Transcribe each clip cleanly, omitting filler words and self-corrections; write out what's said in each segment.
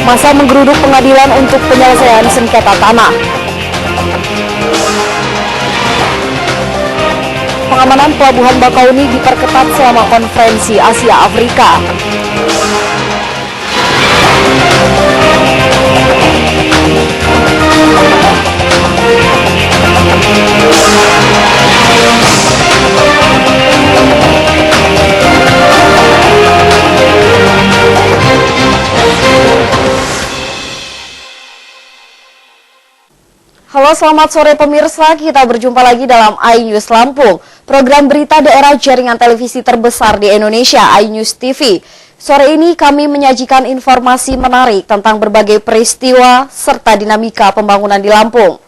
Massa menggeruduk pengadilan untuk penyelesaian sengketa tanah. Pengamanan Pelabuhan Bakauni diperketat selama konferensi Asia Afrika. Halo, selamat sore pemirsa, kita berjumpa lagi dalam iNews Lampung, program berita daerah jaringan televisi terbesar di Indonesia, iNews TV. Sore ini kami menyajikan informasi menarik tentang berbagai peristiwa serta dinamika pembangunan di Lampung.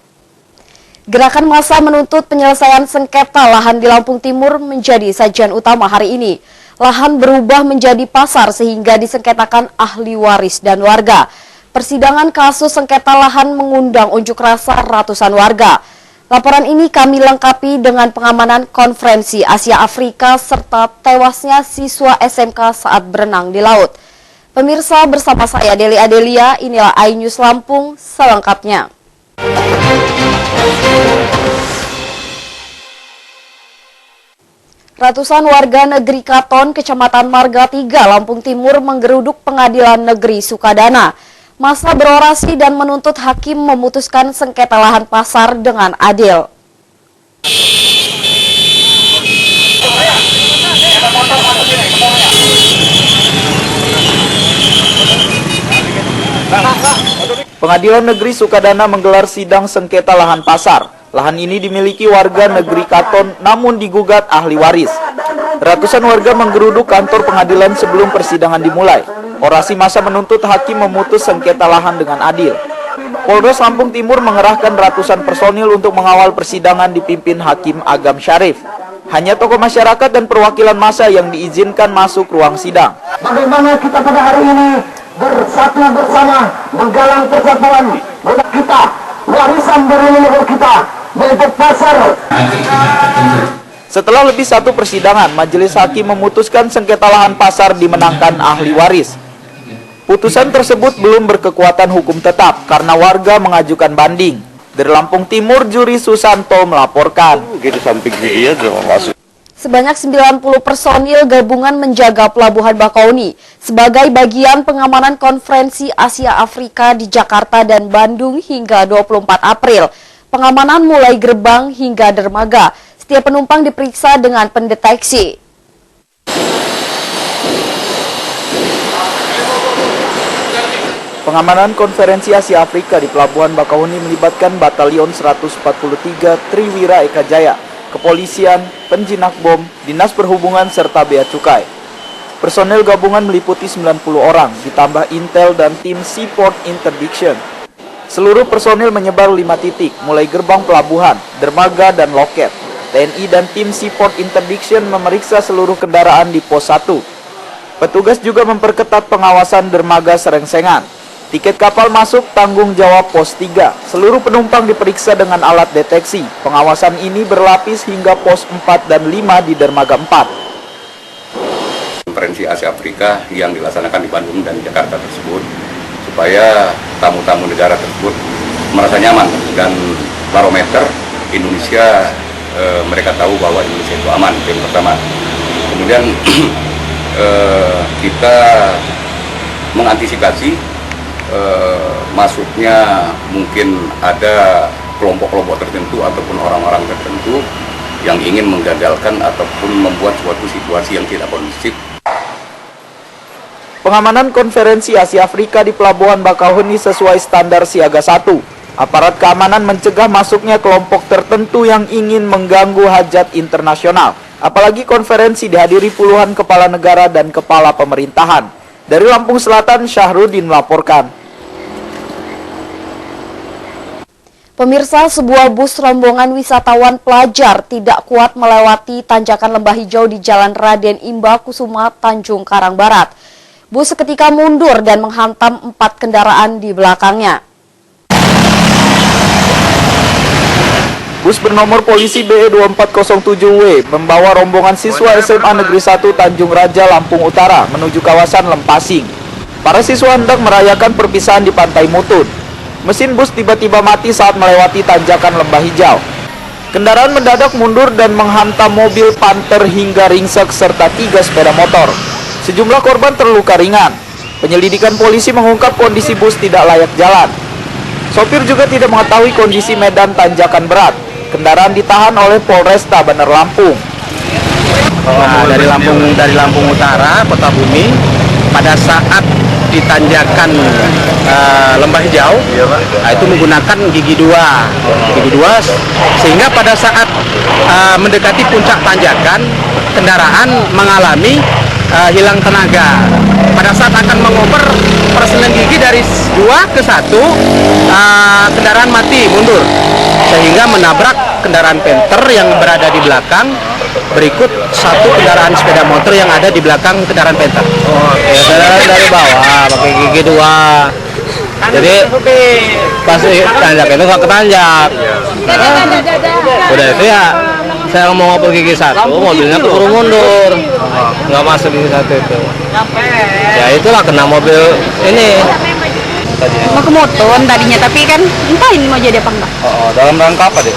Gerakan massa menuntut penyelesaian sengketa lahan di Lampung Timur menjadi sajian utama hari ini. Lahan berubah menjadi pasar sehingga disengketakan ahli waris dan warga. Persidangan kasus sengketa lahan mengundang unjuk rasa ratusan warga. Laporan ini kami lengkapi dengan pengamanan konferensi Asia Afrika serta tewasnya siswa SMK saat berenang di laut. Pemirsa, bersama saya Deli Adelia, inilah iNews Lampung selengkapnya. Ratusan warga negeri Katon, Kecamatan Marga 3, Lampung Timur menggeruduk Pengadilan Negeri Sukadana. Massa berorasi dan menuntut hakim memutuskan sengketa lahan pasar dengan adil. Pengadilan Negeri Sukadana menggelar sidang sengketa lahan pasar. Lahan ini dimiliki warga negeri Katon namun digugat ahli waris. Ratusan warga menggeruduk kantor pengadilan sebelum persidangan dimulai. Orasi massa menuntut hakim memutus sengketa lahan dengan adil. Polres Lampung Timur mengerahkan ratusan personil untuk mengawal persidangan dipimpin Hakim Agam Syarif. Hanya tokoh masyarakat dan perwakilan massa yang diizinkan masuk ruang sidang. Bagaimana kita pada hari ini bersatu bersama menggalang persatuan kita, warisan dari leluhur kita, yaitu pasar. Setelah lebih satu persidangan, majelis hakim memutuskan sengketa lahan pasar dimenangkan ahli waris. Putusan tersebut belum berkekuatan hukum tetap karena warga mengajukan banding. Dari Lampung Timur, Juri Susanto melaporkan. Sebanyak 90 personil gabungan menjaga Pelabuhan Bakauni sebagai bagian pengamanan konferensi Asia Afrika di Jakarta dan Bandung hingga 24 April. Pengamanan mulai gerbang hingga dermaga. Setiap penumpang diperiksa dengan pendeteksi. Pengamanan konferensi Asia Afrika di Pelabuhan Bakauni melibatkan Batalion 143 Triwira Eka Jaya, Kepolisian, Penjinak Bom, Dinas Perhubungan, serta Bea Cukai. Personel gabungan meliputi 90 orang, ditambah Intel dan tim Seaport Interdiction. Seluruh personil menyebar 5 titik, mulai gerbang pelabuhan, dermaga, dan loket. TNI dan tim Seaport Interdiction memeriksa seluruh kendaraan di pos 1. Petugas juga memperketat pengawasan dermaga Serengsengan. Tiket kapal masuk tanggung jawab pos 3. Seluruh penumpang diperiksa dengan alat deteksi. Pengawasan ini berlapis hingga pos 4 dan 5 di dermaga 4. Konferensi Asia Afrika yang dilaksanakan di Bandung dan Jakarta tersebut, supaya tamu-tamu negara tersebut merasa nyaman dan barometer Indonesia, mereka tahu bahwa Indonesia itu aman, yang pertama. Kemudian kita mengantisipasi masuknya mungkin ada kelompok-kelompok tertentu ataupun orang-orang tertentu yang ingin menggagalkan ataupun membuat suatu situasi yang tidak kondusif. Pengamanan konferensi Asia Afrika di Pelabuhan Bakauni sesuai standar siaga 1. Aparat keamanan mencegah masuknya kelompok tertentu yang ingin mengganggu hajat internasional. Apalagi konferensi dihadiri puluhan kepala negara dan kepala pemerintahan. Dari Lampung Selatan, Syahrudin melaporkan. Pemirsa, sebuah bus rombongan wisatawan pelajar tidak kuat melewati tanjakan lembah hijau di Jalan Raden Imba Kusuma, Tanjung Karang Barat. Bus seketika mundur dan menghantam 4 kendaraan di belakangnya. Bus bernomor polisi BE 2407W membawa rombongan siswa SMA Negeri 1 Tanjung Raja, Lampung Utara menuju kawasan Lempasing. Para siswa hendak merayakan perpisahan di Pantai Mutun. Mesin bus tiba-tiba mati saat melewati tanjakan Lembah Hijau. Kendaraan mendadak mundur dan menghantam mobil Panther hingga ringsek serta 3 sepeda motor. Sejumlah korban terluka ringan. Penyelidikan polisi mengungkap kondisi bus tidak layak jalan. Sopir juga tidak mengetahui kondisi medan tanjakan berat. Kendaraan ditahan oleh Polresta Bandar Lampung. Nah, dari Lampung Utara, Kota Bumi, pada saat di tanjakan Lembah Hijau, nah, itu menggunakan gigi 2, sehingga pada saat mendekati puncak tanjakan, kendaraan mengalami hilang tenaga. Pada saat akan mengoper persenan gigi dari 2 ke 1, kendaraan mati mundur, sehingga menabrak kendaraan Panther yang berada di belakang. Berikut 1 kendaraan sepeda motor yang ada di belakang kendaraan Panther. Ya, kendaraan dari bawah pakai gigi 2. Jadi pas tanjak itu nggak ketanjak. Udah itu ya saya mau ngoper gigi 1, mobilnya keburu mundur, nggak masuk gigi 1 itu. Ya itulah kena mobil ini. Mau ke Mutun tadinya, tapi kan entah ini mau jadi apa enggak. Oh, dalam rangka apa deh?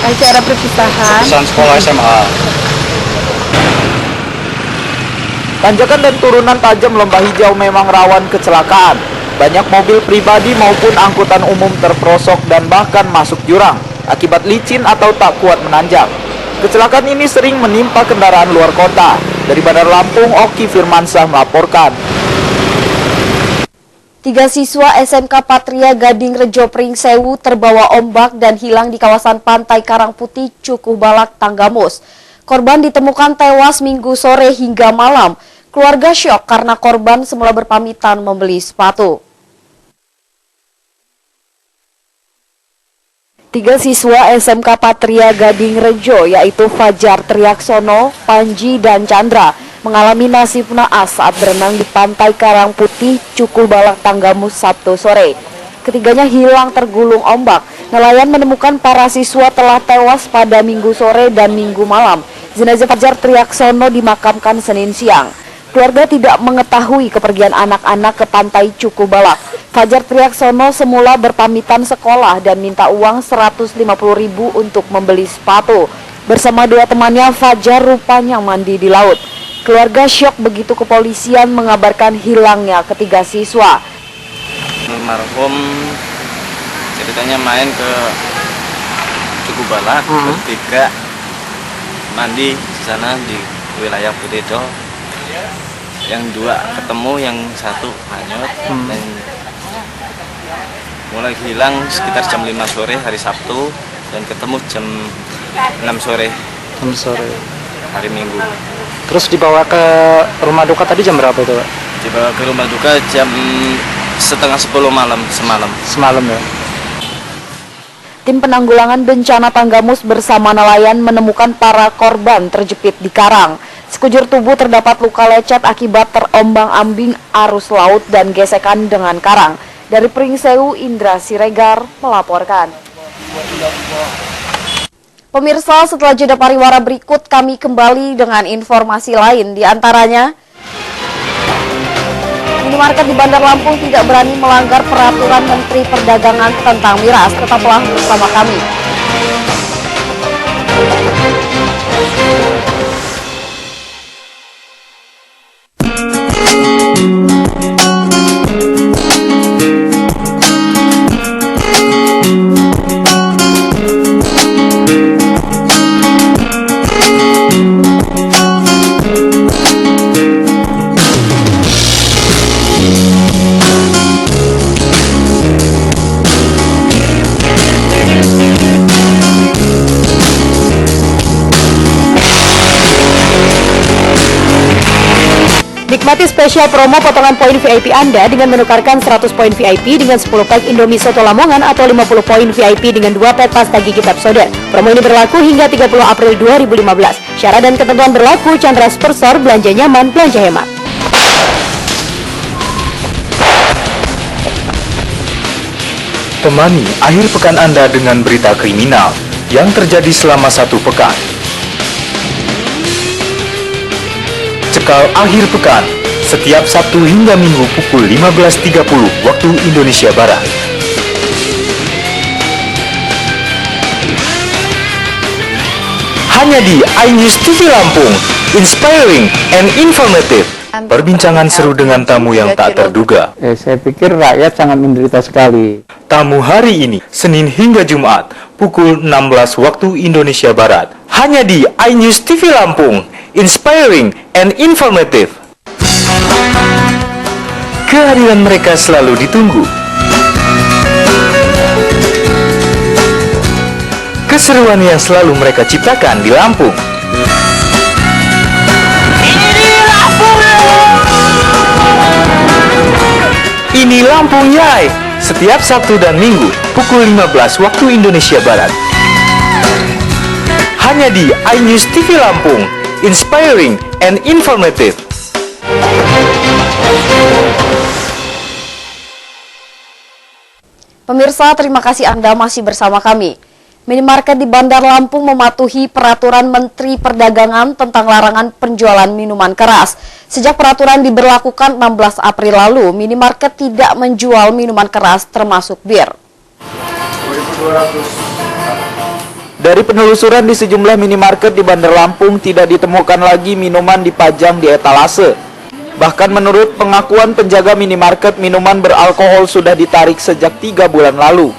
Acara perpisahan. Perpisahan sekolah SMA. Tanjakan dan turunan tajam Lembah Hijau memang rawan kecelakaan. Banyak mobil pribadi maupun angkutan umum terperosok dan bahkan masuk jurang akibat licin atau tak kuat menanjak. Kecelakaan ini sering menimpa kendaraan luar kota. Dari Bandar Lampung, Oki Firmansyah melaporkan. 3 siswa SMK Patria Gading Rejo Pringsewu terbawa ombak dan hilang di kawasan Pantai Karangputih, Cukubalak, Tanggamus. Korban ditemukan tewas Minggu sore hingga malam. Keluarga syok karena korban semula berpamitan membeli sepatu. 3 siswa SMK Patria Gading Rejo yaitu Fajar Triaksono, Panji, dan Chandra mengalami nasib naas saat berenang di Pantai Karangputih, Cukubalak, Tanggamus Sabtu sore. Ketiganya hilang tergulung ombak. Nelayan menemukan para siswa telah tewas pada Minggu sore dan Minggu malam. Jenazah Fajar Triaksono dimakamkan Senin siang. Keluarga tidak mengetahui kepergian anak-anak ke Pantai Cukubalak. Fajar Triaksono semula berpamitan sekolah dan minta uang 150.000 untuk membeli sepatu. Bersama 2 temannya, Fajar rupanya mandi di laut. Keluarga syok begitu kepolisian mengabarkan hilangnya ketiga siswa. Almarhum ceritanya main ke Cukubalak, bertiga mandi di sana di wilayah Budedo. Yang 2 ketemu, yang 1 hanyut, dan mulai hilang sekitar jam 5 sore hari Sabtu dan ketemu jam 6 sore. Hari Minggu. Terus dibawa ke rumah duka tadi jam berapa itu, Pak? Dibawa ke rumah duka jam setengah 10 malam Semalam ya. Tim penanggulangan bencana Tanggamus bersama nelayan menemukan para korban terjepit di karang. Sekujur tubuh terdapat luka lecet akibat terombang-ambing arus laut dan gesekan dengan karang. Dari Pringsewu, Indra Siregar melaporkan. Pemirsa, setelah jeda pariwara berikut kami kembali dengan informasi lain, di antaranya minimarket di Bandar Lampung tidak berani melanggar peraturan Menteri Perdagangan tentang miras. Tetaplah bersama kami. Nikmati spesial promo potongan poin VIP Anda dengan menukarkan 100 poin VIP dengan 10 pack Indomie Soto Lamongan atau 50 poin VIP dengan 2 pack pasta gigi Pepsodent. Promo ini berlaku hingga 30 April 2015. Syarat dan ketentuan berlaku. Chandra Sponsor, belanja nyaman, belanja hemat. Temani akhir pekan Anda dengan berita kriminal yang terjadi selama 1 pekan. Cekal akhir pekan setiap Sabtu hingga Minggu pukul 15.30 waktu Indonesia Barat. Hanya di iNews TV Lampung, inspiring and informative. Perbincangan seru dengan tamu yang tak terduga. Saya pikir rakyat sangat menderita sekali. Tamu hari ini, Senin hingga Jumat, pukul 16 waktu Indonesia Barat. Hanya di iNews TV Lampung, inspiring and informative. Kehadiran mereka selalu ditunggu. Keseruan yang selalu mereka ciptakan di Lampung. Ini Lampung Yai, setiap Sabtu dan Minggu pukul 15 waktu Indonesia Barat. Hanya di iNews TV Lampung, inspiring and informative. Pemirsa, terima kasih Anda masih bersama kami. Minimarket di Bandar Lampung mematuhi peraturan Menteri Perdagangan tentang larangan penjualan minuman keras. Sejak peraturan diberlakukan 16 April lalu, minimarket tidak menjual minuman keras termasuk bir. Dari penelusuran di sejumlah minimarket di Bandar Lampung tidak ditemukan lagi minuman dipajang di etalase. Bahkan menurut pengakuan penjaga minimarket, minuman beralkohol sudah ditarik sejak 3 bulan lalu.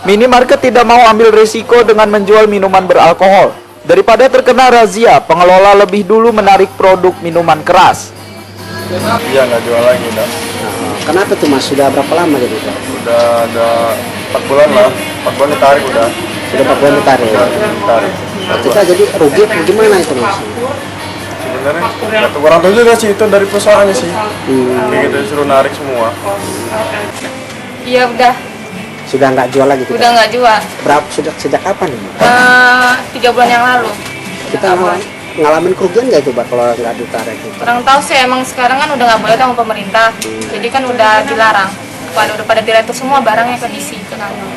Minimarket tidak mau ambil risiko dengan menjual minuman beralkohol. Daripada terkena razia, pengelola lebih dulu menarik produk minuman keras. Iya, nggak jual lagi, dah. Kenapa tuh Mas? Sudah berapa lama gitu? Udah ada 4 bulan lah. 4 bulan ditarik udah. Sudah 4 bulan ditarik. Ditarik. Kita jadi rugi gimana itu Mas? Sebenarnya kurang tahu juga sih, itu dari perusahaannya sih. Kayak gitu disuruh narik semua. Iya udah. Sudah nggak jual lagi? Udah nggak jual. Berapa sejak kapan ini? 3 bulan yang lalu. Kita ngalamin kerugian nggak itu Pak kalau nggak ditarik? Kurang tahu sih, emang sekarang kan udah nggak boleh sama pemerintah. Jadi kan udah dilarang. Udah pada diretur semua barangnya ke DC ke kantor.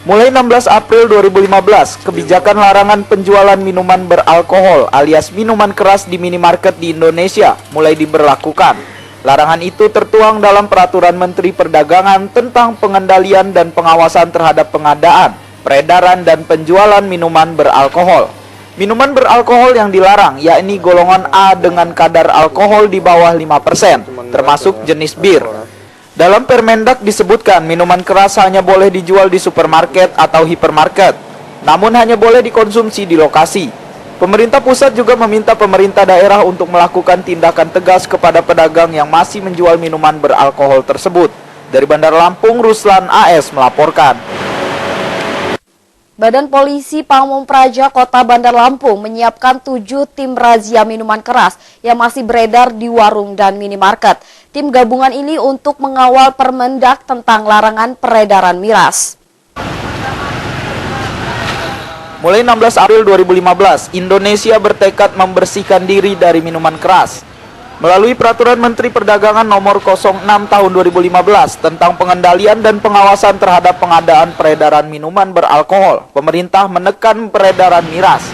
Mulai 16 April 2015, kebijakan larangan penjualan minuman beralkohol alias minuman keras di minimarket di Indonesia mulai diberlakukan. Larangan itu tertuang dalam Peraturan Menteri Perdagangan tentang pengendalian dan pengawasan terhadap pengadaan, peredaran, dan penjualan minuman beralkohol. Minuman beralkohol yang dilarang yakni golongan A dengan kadar alkohol di bawah 5%, termasuk jenis bir. Dalam Permendak disebutkan minuman keras hanya boleh dijual di supermarket atau hipermarket, namun hanya boleh dikonsumsi di lokasi. Pemerintah pusat juga meminta pemerintah daerah untuk melakukan tindakan tegas kepada pedagang yang masih menjual minuman beralkohol tersebut. Dari Bandar Lampung, Ruslan AS melaporkan. Badan Polisi Pamong Praja Kota Bandar Lampung menyiapkan 7 tim razia minuman keras yang masih beredar di warung dan minimarket. Tim gabungan ini untuk mengawal Permendak tentang larangan peredaran miras. Mulai 16 April 2015, Indonesia bertekad membersihkan diri dari minuman keras. Melalui Peraturan Menteri Perdagangan Nomor 06 Tahun 2015 tentang pengendalian dan pengawasan terhadap pengadaan peredaran minuman beralkohol, pemerintah menekan peredaran miras.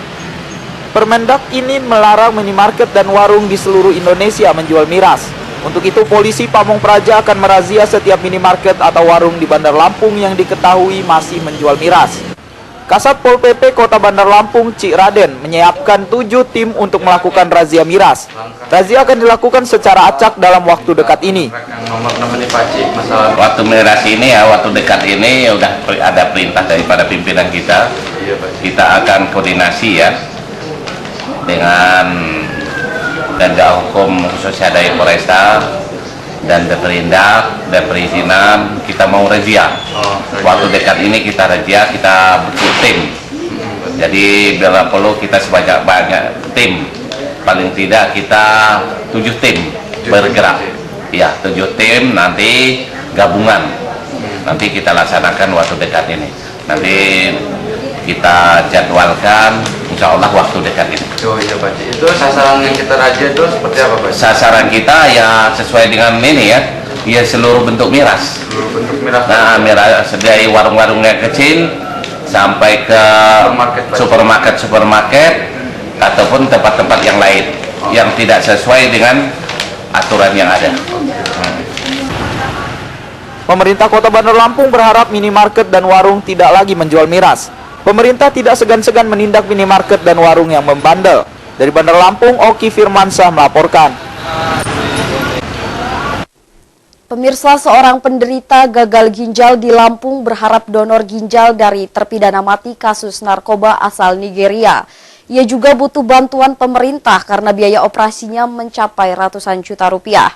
Permendak ini melarang minimarket dan warung di seluruh Indonesia menjual miras. Untuk itu, polisi Pamong Praja akan merazia setiap minimarket atau warung di Bandar Lampung yang diketahui masih menjual miras. Kasat Pol PP Kota Bandar Lampung, Cik Raden, menyiapkan 7 tim untuk melakukan razia miras. Razia akan dilakukan secara acak dalam waktu dekat ini. Waktu miras ini ya, waktu dekat ini udah ada perintah daripada pimpinan kita. Kita akan koordinasi ya dengan Ganda Hukum khususnya dari Polresta dan Deperindak dan perizinan. Kita mau razia. Waktu dekat ini kita razia, kita bentuk tim. Jadi bila perlu kita sebanyak-banyak tim. Paling tidak kita 7 tim bergerak. Ya, 7 tim nanti gabungan. Nanti kita laksanakan waktu dekat ini. Nanti kita jadwalkan insya Allah waktu dekat ini. Oh iya Pak, itu sasaran yang kita razia itu seperti apa Pak? Sasaran kita ya sesuai dengan ini ya seluruh bentuk miras. Seluruh bentuk miras. Nah, miras dari warung-warung yang kecil sampai ke supermarket ataupun tempat-tempat yang lain. yang tidak sesuai dengan aturan yang ada. Pemerintah Kota Bandar Lampung berharap minimarket dan warung tidak lagi menjual miras. Pemerintah tidak segan-segan menindak minimarket dan warung yang membandel. Dari Bandar Lampung, Oki Firmansyah melaporkan. Pemirsa, seorang penderita gagal ginjal di Lampung berharap donor ginjal dari terpidana mati kasus narkoba asal Nigeria. Ia juga butuh bantuan pemerintah karena biaya operasinya mencapai ratusan juta rupiah.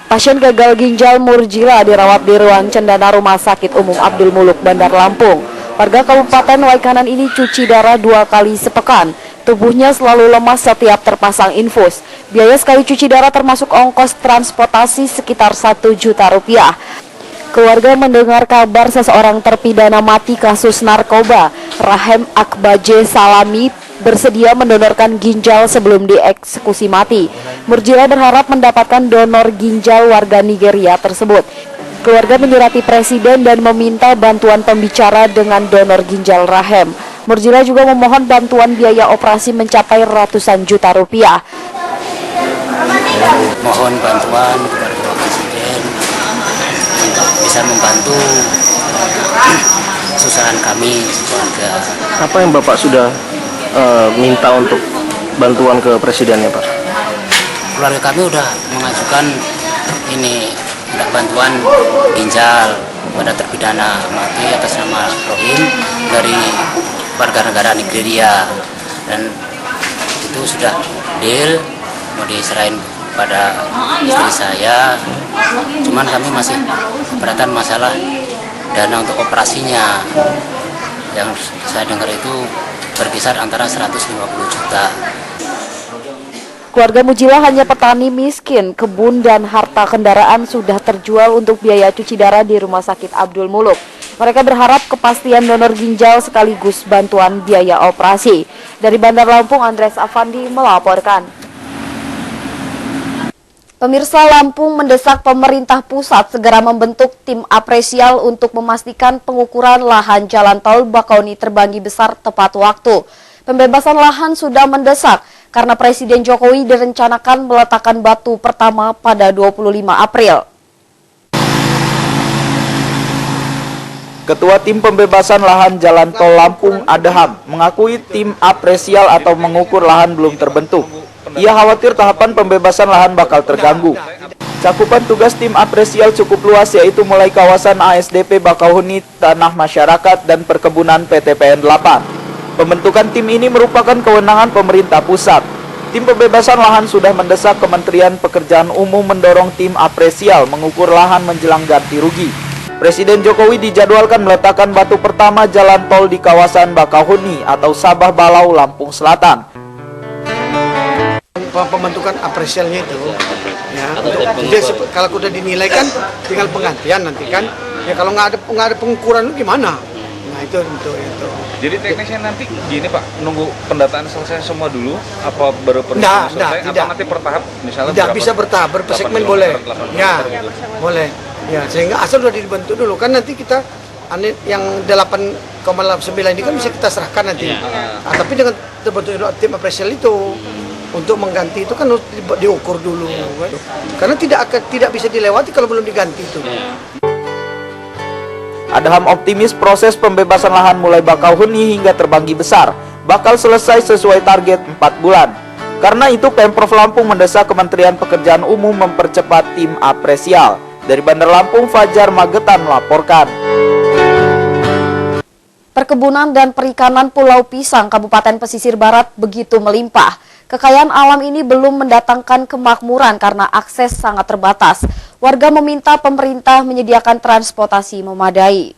Pasien gagal ginjal Murjila dirawat di ruang cendana Rumah Sakit Umum Abdul Muluk, Bandar Lampung. Warga Kabupaten Waikanan ini cuci darah 2 kali sepekan. Tubuhnya selalu lemas setiap terpasang infus. Biaya sekali cuci darah termasuk ongkos transportasi sekitar 1 juta rupiah. Keluarga mendengar kabar seseorang terpidana mati kasus narkoba, Rahem Akbaje Salami, bersedia mendonorkan ginjal sebelum dieksekusi mati. Murjila berharap mendapatkan donor ginjal warga Nigeria tersebut. Keluarga menyurati presiden dan meminta bantuan pembicara dengan donor ginjal Rahem. Murjila juga memohon bantuan biaya operasi mencapai ratusan juta rupiah. Mohon bantuan kepada Bapak Presiden untuk bisa membantu kesusahan kami keluarga. Apa yang Bapak sudah minta untuk bantuan ke presidennya, Pak? Keluarga kami udah mengajukan ini bantuan ginjal pada terpidana mati atas nama Rohim dari warga negara Nigeria, dan itu sudah deal mau diserahin pada istri saya. Cuman kami masih keberatan masalah dana untuk operasinya, yang saya dengar itu berkisar antara 150 juta. Keluarga Mujila hanya petani miskin, kebun dan harta kendaraan sudah terjual untuk biaya cuci darah di Rumah Sakit Abdul Muluk. Mereka berharap kepastian donor ginjal sekaligus bantuan biaya operasi. Dari Bandar Lampung, Andres Afandi melaporkan. Pemirsa, Lampung mendesak pemerintah pusat segera membentuk tim apresial untuk memastikan pengukuran lahan jalan tol Bakauni Terbanggi Besar tepat waktu. Pembebasan lahan sudah mendesak karena Presiden Jokowi direncanakan meletakkan batu pertama pada 25 April. Ketua Tim Pembebasan Lahan Jalan Tol Lampung, Adham, mengakui tim apresial atau mengukur lahan belum terbentuk. Ia khawatir tahapan pembebasan lahan bakal terganggu. Cakupan tugas tim apresial cukup luas, yaitu mulai kawasan ASDP Bakauheni, tanah masyarakat, dan perkebunan PTPN 8. Pembentukan tim ini merupakan kewenangan pemerintah pusat. Tim pembebasan lahan sudah mendesak Kementerian Pekerjaan Umum mendorong tim apresial mengukur lahan menjelang ganti rugi. Presiden Jokowi dijadwalkan meletakkan batu pertama jalan tol di kawasan Bakauheni atau Sabah Balau, Lampung Selatan. Pembentukan apresialnya itu, ya, jadi kalau udah dinilai kan tinggal penggantian nanti kan, ya kalau nggak ada pengukuran gimana? Nah itu. Jadi teknisnya nanti gini Pak, nunggu pendataan selesai semua dulu, apa baru pendataan selesai, tidak. Apa nanti bertahap misalnya? Tidak, bisa bertahap, bersegmen boleh, ya boleh, ya sehingga asal udah dibentuk dulu kan nanti kita yang 8,9 ini kan bisa kita serahkan nanti, nah, tapi dengan terbentuk tim apresial itu untuk mengganti itu kan harus diukur dulu, karena tidak bisa dilewati kalau belum diganti itu. Adham optimis proses pembebasan lahan mulai Bakauheni hingga Terbanggi Besar bakal selesai sesuai target 4 bulan. Karena itu Pemprov Lampung mendesak Kementerian Pekerjaan Umum mempercepat tim apresial. Dari Bandar Lampung, Fajar Magetan melaporkan. Perkebunan dan perikanan Pulau Pisang, Kabupaten Pesisir Barat begitu melimpah. Kekayaan alam ini belum mendatangkan kemakmuran karena akses sangat terbatas. Warga meminta pemerintah menyediakan transportasi memadai.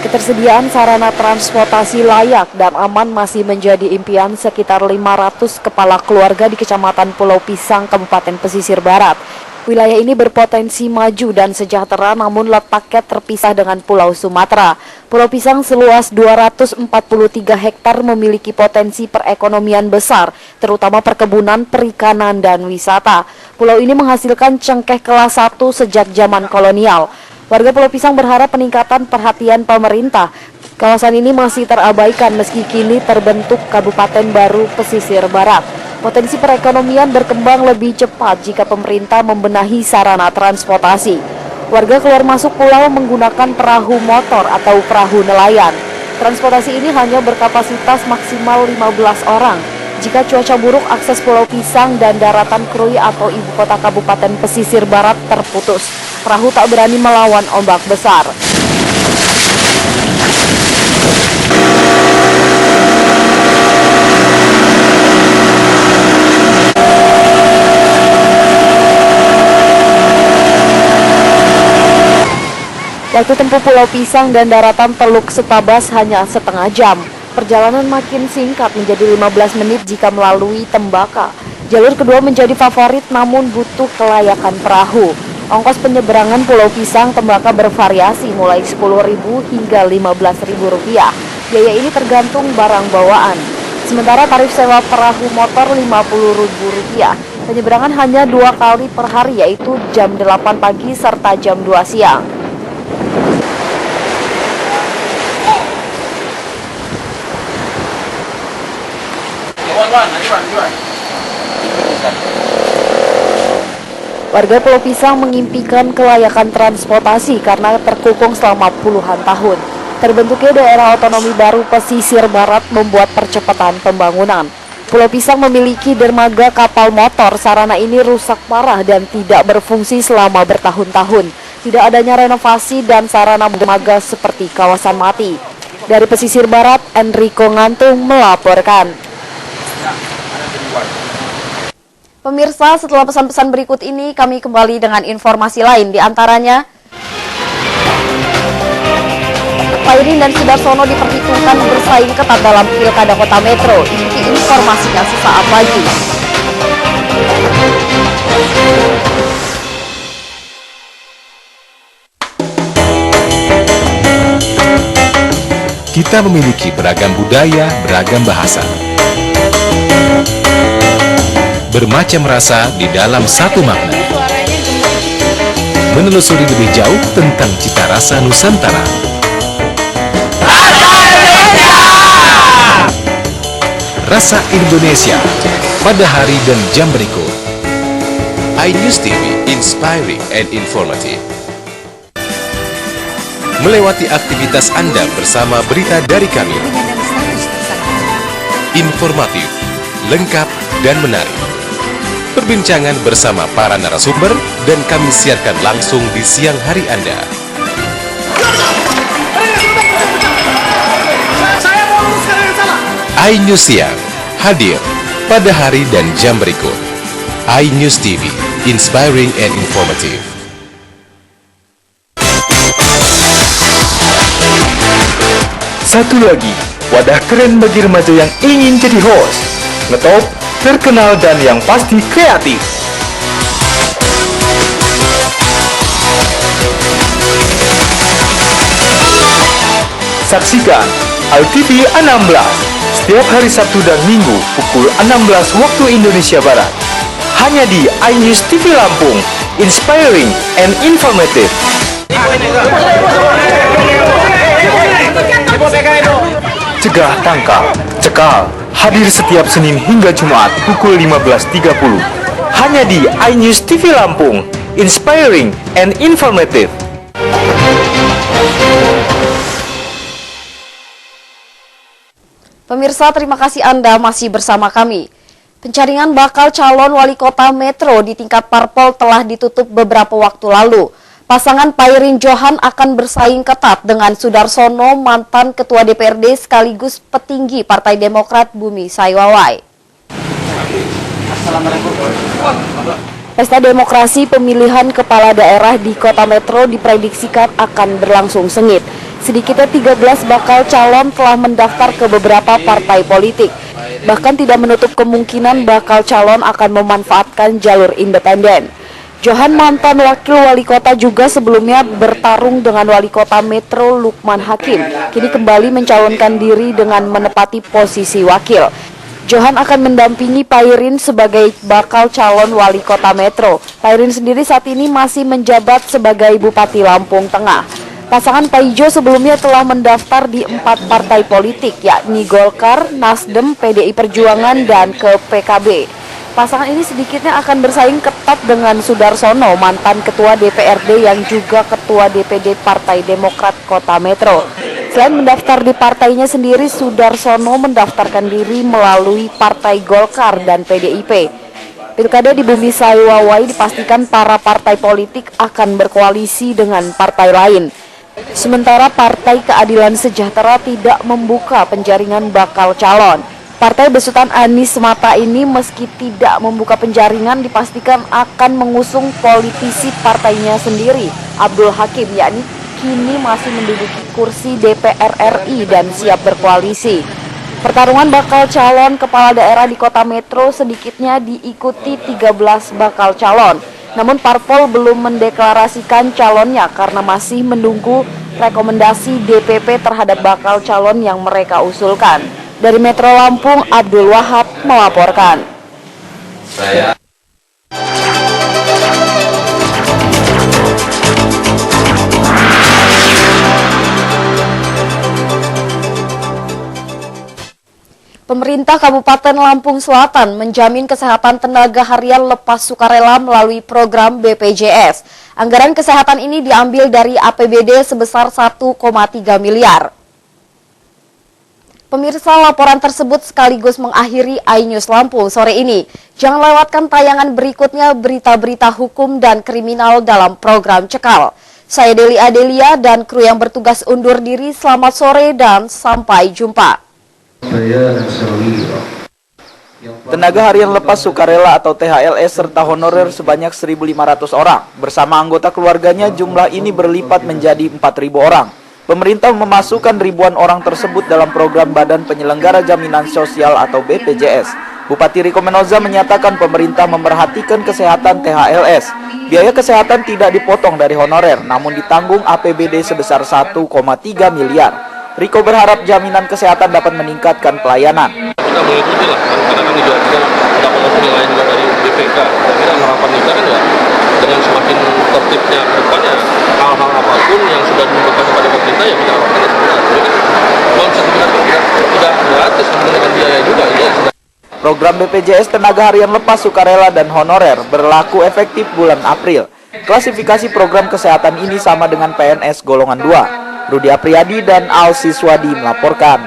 Ketersediaan sarana transportasi layak dan aman masih menjadi impian sekitar 500 kepala keluarga di Kecamatan Pulau Pisang, Kabupaten Pesisir Barat. Wilayah ini berpotensi maju dan sejahtera, namun letaknya terpisah dengan Pulau Sumatera. Pulau Pisang seluas 243 hektar memiliki potensi perekonomian besar, terutama perkebunan, perikanan, dan wisata. Pulau ini menghasilkan cengkeh kelas 1 sejak zaman kolonial. Warga Pulau Pisang berharap peningkatan perhatian pemerintah Kawasan ini masih terabaikan meski kini terbentuk Kabupaten Baru Pesisir Barat. Potensi perekonomian berkembang lebih cepat jika pemerintah membenahi sarana transportasi. Warga keluar masuk pulau menggunakan perahu motor atau perahu nelayan. Transportasi ini hanya berkapasitas maksimal 15 orang. Jika cuaca buruk, akses Pulau Pisang dan daratan Krui atau ibu kota Kabupaten Pesisir Barat terputus. Perahu tak berani melawan ombak besar. Waktu tempuh Pulau Pisang dan daratan Teluk Setabas hanya setengah jam. Perjalanan makin singkat menjadi 15 menit jika melalui Tembaka. Jalur kedua menjadi favorit namun butuh kelayakan perahu. Ongkos penyeberangan Pulau Pisang Tembaka bervariasi mulai Rp10.000 hingga Rp15.000. Biaya ini tergantung barang bawaan. Sementara tarif sewa perahu motor Rp50.000. Penyeberangan hanya 2 kali per hari, yaitu jam 8 pagi serta jam 2 siang. Warga Pulau Pisang mengimpikan kelayakan transportasi karena terkungkung selama puluhan tahun. Terbentuknya daerah otonomi baru Pesisir Barat membuat percepatan pembangunan. Pulau Pisang memiliki dermaga kapal motor. Sarana ini rusak parah dan tidak berfungsi selama bertahun-tahun. Tidak adanya renovasi dan sarana dermaga seperti kawasan mati. Dari Pesisir Barat, Enrico Ngantung melaporkan. Pemirsa, setelah pesan-pesan berikut ini kami kembali dengan informasi lain, di antaranya Pairin dan Sudarsono diperhitungkan bersaing ketat dalam Pilkada Kota Metro. Ikuti informasinya sesaat lagi. Kita memiliki beragam budaya, beragam bahasa, bermacam rasa di dalam satu makna. Menelusuri lebih jauh tentang cita rasa Nusantara. Rasa Indonesia pada hari dan jam berikut. iNews TV, inspiring and informative. Melewati aktivitas Anda bersama berita dari kami. Informatif, lengkap, dan menarik. Perbincangan bersama para narasumber dan kami siarkan langsung di siang hari Anda. iNews Siang hadir pada hari dan jam berikut. iNews TV, inspiring and informative. Satu lagi, wadah keren bagi remaja yang ingin jadi host. Ngetop, terkenal, dan yang pasti kreatif. Saksikan ALTV 16 setiap hari Sabtu dan Minggu pukul 16 waktu Indonesia Barat. Hanya di iNews TV Lampung, inspiring and informative. Cegah tangkal, cekal, hadir setiap Senin hingga Jumat pukul 15.30. Hanya di iNews TV Lampung, inspiring and informative. Pemirsa, terima kasih Anda masih bersama kami. Penjaringan bakal calon wali kota Metro di tingkat parpol telah ditutup beberapa waktu lalu. Pasangan Pairin Johan akan bersaing ketat dengan Sudarsono, mantan Ketua DPRD sekaligus petinggi Partai Demokrat Bumi Saywawai. Pesta demokrasi pemilihan kepala daerah di kota Metro diprediksikan akan berlangsung sengit. Sedikitnya 13 bakal calon telah mendaftar ke beberapa partai politik. Bahkan tidak menutup kemungkinan bakal calon akan memanfaatkan jalur independen. Johan, mantan wakil wali kota, juga sebelumnya bertarung dengan wali kota Metro Lukman Hakim. Kini kembali mencalonkan diri dengan menepati posisi wakil. Johan akan mendampingi Pairin sebagai bakal calon wali kota Metro. Pairin sendiri saat ini masih menjabat sebagai Bupati Lampung Tengah. Pasangan Paijo sebelumnya telah mendaftar di 4 partai politik, yakni Golkar, Nasdem, PDI Perjuangan, dan ke PKB. Pasangan ini sedikitnya akan bersaing ketat dengan Sudarsono, mantan Ketua DPRD yang juga Ketua DPD Partai Demokrat Kota Metro. Selain mendaftar di partainya sendiri, Sudarsono mendaftarkan diri melalui Partai Golkar dan PDIP. Pilkada di Bumi Saiwawai dipastikan para partai politik akan berkoalisi dengan partai lain. Sementara Partai Keadilan Sejahtera tidak membuka penjaringan bakal calon. Partai besutan Anies semata ini meski tidak membuka penjaringan dipastikan akan mengusung politisi partainya sendiri, Abdul Hakim, yakni kini masih menduduki kursi DPR RI dan siap berkoalisi. Pertarungan bakal calon kepala daerah di Kota Metro sedikitnya diikuti 13 bakal calon. Namun parpol belum mendeklarasikan calonnya karena masih menunggu rekomendasi DPP terhadap bakal calon yang mereka usulkan. Dari Metro Lampung, Abdul Wahab melaporkan. Pemerintah Kabupaten Lampung Selatan menjamin kesehatan tenaga harian lepas sukarela melalui program BPJS. Anggaran kesehatan ini diambil dari APBD sebesar 1,3 miliar. Pemirsa, laporan tersebut sekaligus mengakhiri iNews Lampung sore ini. Jangan lewatkan tayangan berikutnya berita-berita hukum dan kriminal dalam program Cekal. Saya Deli Adelia dan kru yang bertugas undur diri. Selamat sore dan sampai jumpa. Tenaga harian lepas sukarela atau THLS serta honorer sebanyak 1.500 orang. Bersama anggota keluarganya jumlah ini berlipat menjadi 4.000 orang. Pemerintah memasukkan ribuan orang tersebut dalam program Badan Penyelenggara Jaminan Sosial atau BPJS. Bupati Riko Menoza menyatakan pemerintah memerhatikan kesehatan THLS. Biaya kesehatan tidak dipotong dari honorer, namun ditanggung APBD sebesar 1,3 miliar. Riko berharap jaminan kesehatan dapat meningkatkan pelayanan. Kita mengikuti lah, karena kan juga kita dapat penilaian juga dari BPK. Dan kita harapan kita kan ya, dengan semakin tertibnya ke depannya, hal-hal apapun yang sudah diberikan kepada pemerintah ya kita harapkan ya sebenarnya. Jadi kan, uang sertifikat tidak gratis, menggunakan biaya juga. Ya. Program BPJS tenaga harian lepas sukarela dan honorer berlaku efektif bulan April. Klasifikasi program kesehatan ini sama dengan PNS golongan 2. Rudi Apriyadi dan Al Siswadi melaporkan.